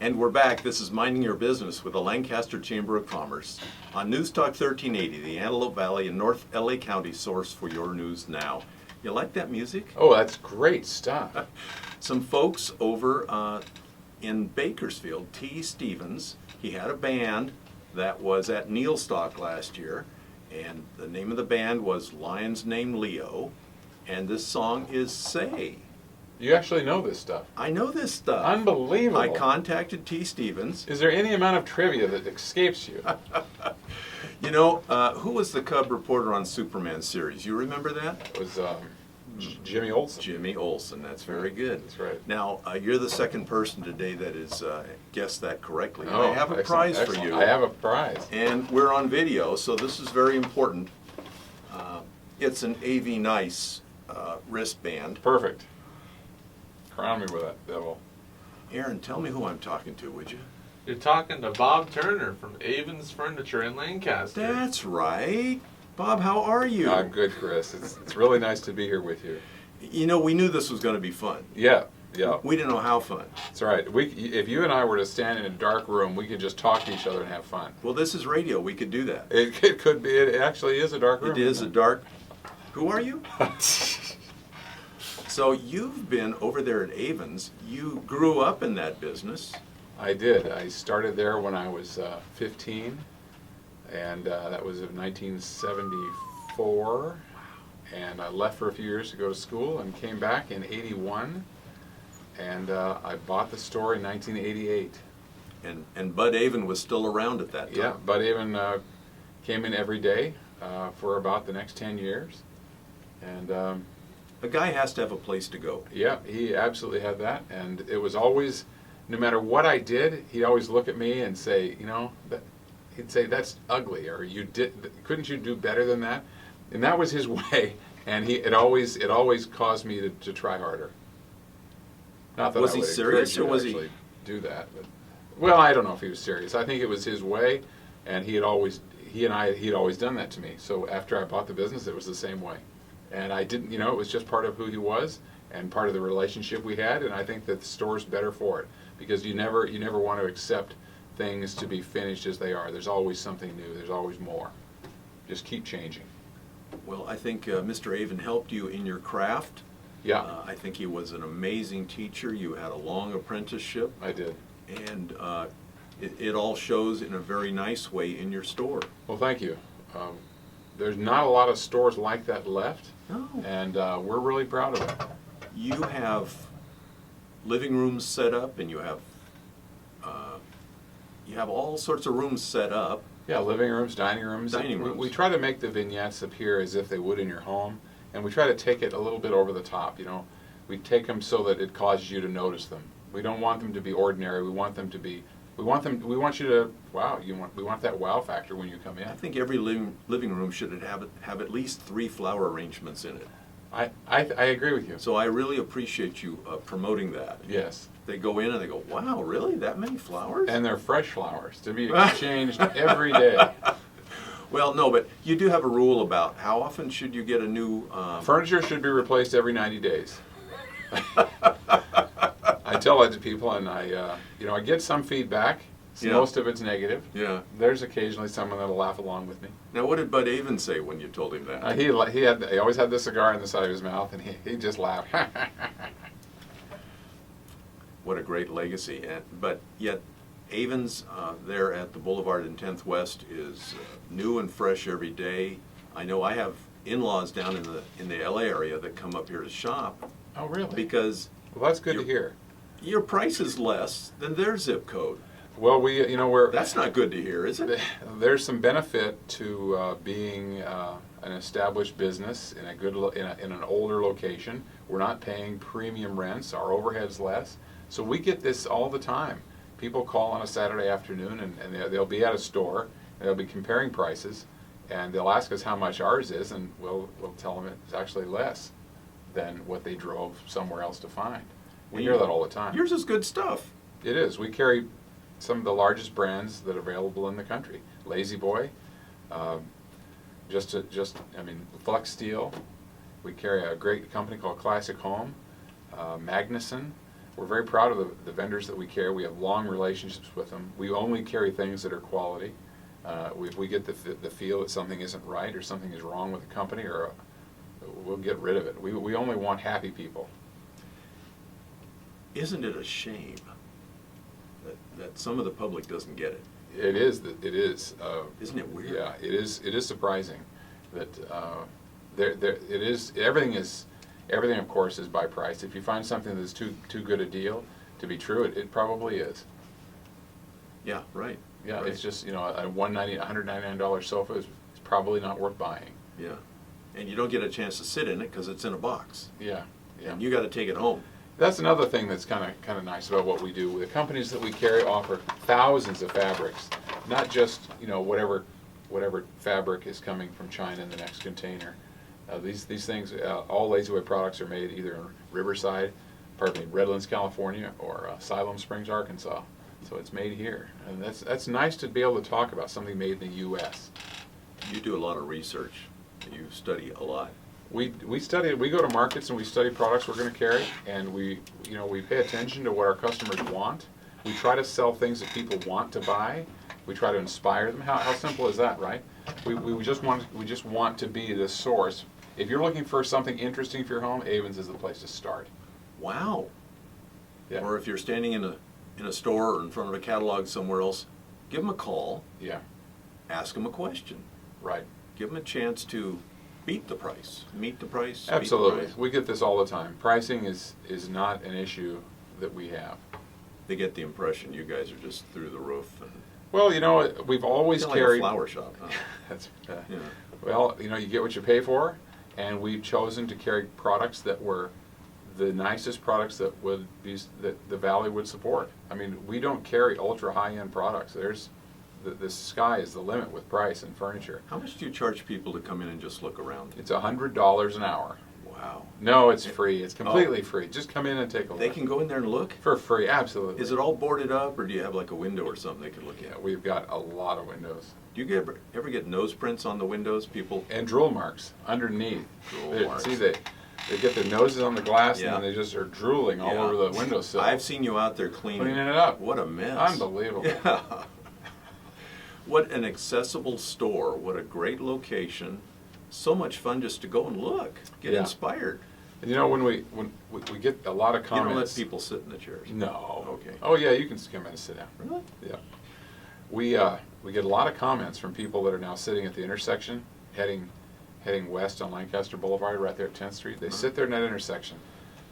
And we're back. This is Minding Your Business with the Lancaster Chamber of Commerce on News Talk 1380, the Antelope Valley and North LA County source for your news now. You like that music? Oh, that's great stuff. Some folks over in Bakersfield, T. Stevens, he had a band that was at Neilstock last year, and the name of the band was Lions Named Leo, and this song is Say. You actually know this stuff. I know this stuff. Unbelievable. I contacted T. Stevens. Is there any amount of trivia that escapes you? You know, who was the Cub reporter on Superman series? You remember that? It was Jimmy Olsen. Jimmy Olsen, that's very good. That's right. Now, you're the second person today that has guessed that correctly. Oh, I have a prize for you. I have a prize. And we're on video, so this is very important. It's an AV Nice wristband. Perfect. Crown me with that devil. Aaron, tell me who I'm talking to, would you? You're talking to Bob Turner from Aven's Furniture in Lancaster. That's right. Bob, how are you? I'm good, Chris. It's really nice to be here with you. You know, we knew this was going to be fun. Yeah. We didn't know how fun. That's right. If you and I were to stand in a dark room, we could just talk to each other and have fun. Well, this is radio. We could do that. It could be. It actually is a dark room. It is a dark... Who are you? So you've been over there at Aven's. You grew up in that business. I did. I started there when I was 15, and that was in 1974. And I left for a few years to go to school and came back in 81. And I bought the store in 1988. And Bud Aven was still around at that time. Yeah, Bud Aven came in every day for about the next 10 years. And a guy has to have a place to go. yeah, he absolutely had that. And it was always, no matter what I did, he'd always look at me and say, you know, he'd say, that's ugly, or couldn't you do better than that? And that was his way. And it always caused me to try harder. Not that Was I he would serious, encourage or was you to he- actually do that? But, well, I don't know if he was serious. I think it was his way, and he'd always done that to me. So after I bought the business, it was the same way. And I didn't, you know, it was just part of who he was and part of the relationship we had. And I think that the store's better for it, because you never want to accept things to be finished as they are. There's always something new. There's always more. Just keep changing. Well, I think Mr. Aven helped you in your craft. Yeah, I think he was an amazing teacher. You had a long apprenticeship. I did. And it all shows in a very nice way in your store. Well, thank you. There's not a lot of stores like that left, No. and we're really proud of it. You have living rooms set up, and you have all sorts of rooms set up. Yeah, living rooms, dining rooms. Dining rooms. We try to make the vignettes appear as if they would in your home, and we try to take it a little bit over the top. You know, we take them so that it causes you to notice them. We don't want them to be ordinary. We want them to be. We want you to wow. We want that wow factor when you come in. I think every living room should have at least 3 flower arrangements in it. I agree with you. So I really appreciate you promoting that. Yes. They go in and they go, wow, really? That many flowers? And they're fresh flowers to be exchanged every day. Well, no, but you do have a rule about how often should you get a new... Furniture should be replaced every 90 days. I tell that to people, and I get some feedback. Yeah. Most of it's negative. Yeah. There's occasionally someone that'll laugh along with me. Now, what did Bud Aven say when you told him that? He always had the cigar in the side of his mouth, and he just laughed. What a great legacy. But yet, Aven's there at the Boulevard and 10th West is new and fresh every day. I know I have in-laws down in the LA area that come up here to shop. Oh, really? Because Well, that's good to hear. your price is less than their zip code. Well, we're That's not good to hear, is it? there's some benefit to being an established business in in an older location. We're not paying premium rents. Our overhead's less. So we get this all the time. People call on a Saturday afternoon, and they'll be at a store, and they'll be comparing prices, and they'll ask us how much ours is, and we'll tell them it's actually less than what they drove somewhere else to find. We hear that all the time. Yours is good stuff. It is. We carry some of the largest brands that are available in the country. Lazy Boy, Flex Steel. We carry a great company called Classic Home, Magnuson. We're very proud of the vendors that we carry. We have long relationships with them. We only carry things that are quality. If we get the feel that something isn't right or something is wrong with the company, we'll get rid of it. We only want happy people. Isn't it a shame that some of the public doesn't get it? It is. It is. Isn't it weird? Yeah, it is. It is surprising that it is. Everything, of course, is by price. If you find something that's too good a deal to be true, it probably is. Yeah, right. Yeah, right. it's just, a $199 sofa is probably not worth buying. Yeah, and you don't get a chance to sit in it because it's in a box. Yeah, yeah. And you got to take it home. That's another thing that's kind of nice about what we do. The companies that we carry offer thousands of fabrics, not just whatever fabric is coming from China in the next container. These things, all Lazy-Way products are made either in Redlands, California, or Siloam Springs, Arkansas. So it's made here, and that's nice to be able to talk about something made in the U.S. You do a lot of research. You study a lot. We study. We go to markets and we study products we're going to carry, and we pay attention to what our customers want. We try to sell things that people want to buy. We try to inspire them. How simple is that, right? We just want to be the source. If you're looking for something interesting for your home, Aven's is the place to start. Wow. Yeah. Or if you're standing in a store or in front of a catalog somewhere else, give them a call. Yeah. Ask them a question. Right. Give them a chance to beat the price. Meet the price. Absolutely. Beat the price. We get this all the time. Pricing is not an issue that we have. They get the impression you guys are just through the roof. And Well, we've always like a carried. flower shop. Huh? That's, Yeah. Well, you get what you pay for, and we've chosen to carry products that were the nicest products that the Valley would support. I mean, we don't carry ultra high-end products. The sky is the limit with price and furniture. How much do you charge people to come in and just look around? It's $100 an hour. Wow. No, it's free. It's completely free. Just come in and take a look. They can go in there and look? For free, absolutely. Is it all boarded up, or do you have like a window or something they can look Yeah, at? we've got a lot of windows. Do you ever get nose prints on the windows? People. And drool marks underneath. Drool marks. See, they get their noses on the glass Yeah. and then they just are drooling all Yeah. over the windowsill. I've seen you out there cleaning it up. What a mess. Unbelievable. Yeah. What an accessible store. What a great location. So much fun just to go and look. Get Yeah. inspired. And when we get a lot of You comments. don't let people sit in the chairs. No. Okay. Oh yeah, you can come in and sit down. Really? Yeah. We get a lot of comments from people that are now sitting at the intersection, heading west on Lancaster Boulevard, right there at 10th Street. They sit there in that intersection,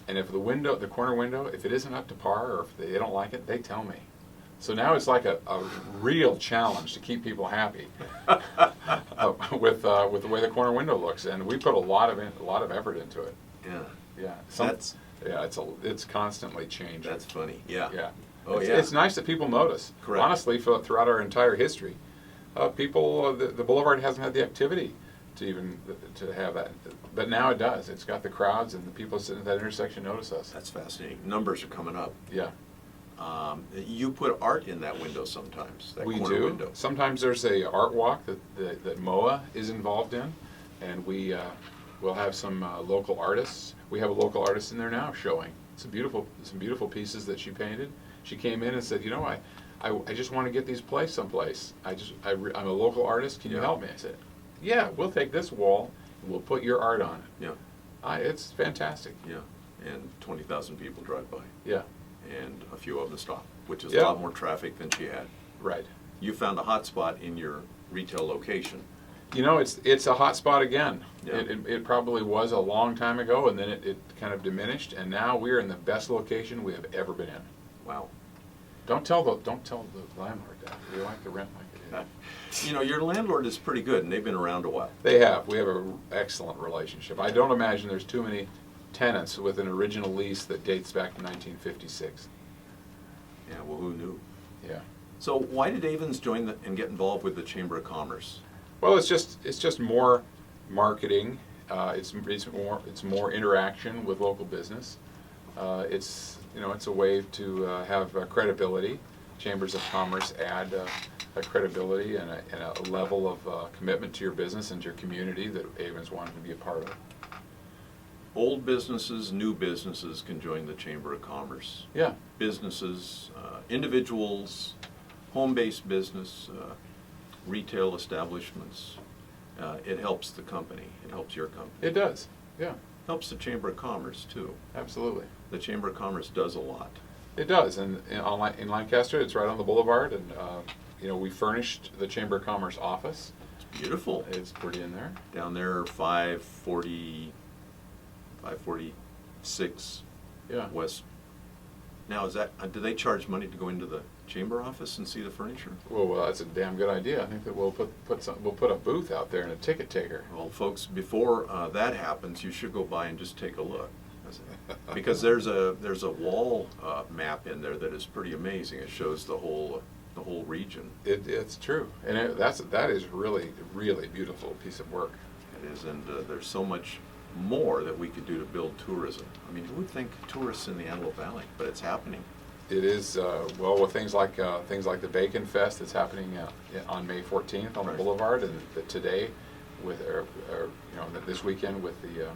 and if the corner window, if it isn't up to par or if they don't like it, they tell me. So now it's like a real challenge to keep people happy with the way the corner window looks, and we put a lot of effort into it. Yeah. Yeah. It's constantly changing. That's funny. Yeah. Yeah. Oh, it's, yeah. It's nice that people notice. Correct. Honestly, throughout our entire history, the boulevard hasn't had the activity to have that, but now it does. It's got the crowds, and the people sitting at that intersection notice us. That's fascinating. Numbers are coming up. Yeah. You put art in that window sometimes. That We corner do. window. Sometimes there's a art walk that MOA is involved in, and we'll have some local artists. We have a local artist in there now showing some beautiful pieces that she painted. She came in and said, I just want to get these placed someplace. I'm a local artist. Can you help me? I said, yeah, we'll take this wall and we'll put your art on it. Yeah. It's fantastic. Yeah. And 20,000 people drive by. Yeah. And a few of them stop, which is Yeah. a lot more traffic than she had. Right. You found a hot spot in your retail location. It's a hot spot again. Yeah. It probably was a long time ago, and then it kind of diminished, and now we're in the best location we have ever been in. Wow. Don't tell the landlord that. We like the rent like it is. Your landlord is pretty good, and they've been around a while. They have. We have an excellent relationship. I don't imagine there's too many tenants with an original lease that dates back to 1956. Yeah, well, who knew? Yeah. So why did Avens join and get involved with the Chamber of Commerce? Well, it's just more marketing. It's more interaction with local business. It's a way to have credibility. Chambers of Commerce add a credibility and a level of commitment to your business and to your community that Avens wanted to be a part of. Old businesses, new businesses can join the Chamber of Commerce. Yeah, Businesses, individuals, home-based business, retail establishments. It helps the company. It helps your company. it does. Yeah, Helps the Chamber of Commerce too. absolutely. The Chamber of Commerce does a lot. It does, and in Lancaster, it's right on the boulevard, and you know, we furnished the Chamber of Commerce office. It's beautiful. It's pretty in there. Down there, 546 Yeah. West. Now, is that, do they charge money to go into the chamber office and see the furniture? Well, that's a damn good idea. I think that we'll put a booth out there and a ticket taker. Well, folks, before that happens, you should go by and just take a look. Because there's a wall map in there that is pretty amazing. It shows the whole region. It's true, and that is really beautiful piece of work. It is, and there's so much more that we could do to build tourism. I mean, who would think tourists in the Antelope Valley? But it's happening. It is well, with things like the Bacon Fest that's happening on May 14th on the Right. Boulevard, and today with you know, this weekend with the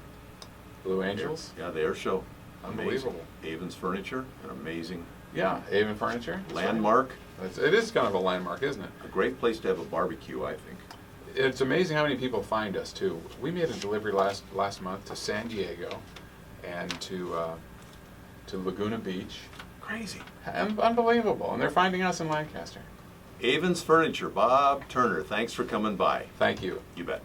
Blue Angels. Yeah, the air show. Unbelievable. Amazing. Aven's Furniture, an amazing Yeah, Aven Furniture. That's right. landmark. It is kind of a landmark, isn't it? A great place to have a barbecue, I think. It's amazing how many people find us too. We made a delivery last month to San Diego and to Laguna Beach. Crazy. Unbelievable, and they're finding us in Lancaster. Aven's Furniture, Bob Turner, thanks for coming by. Thank you. You bet.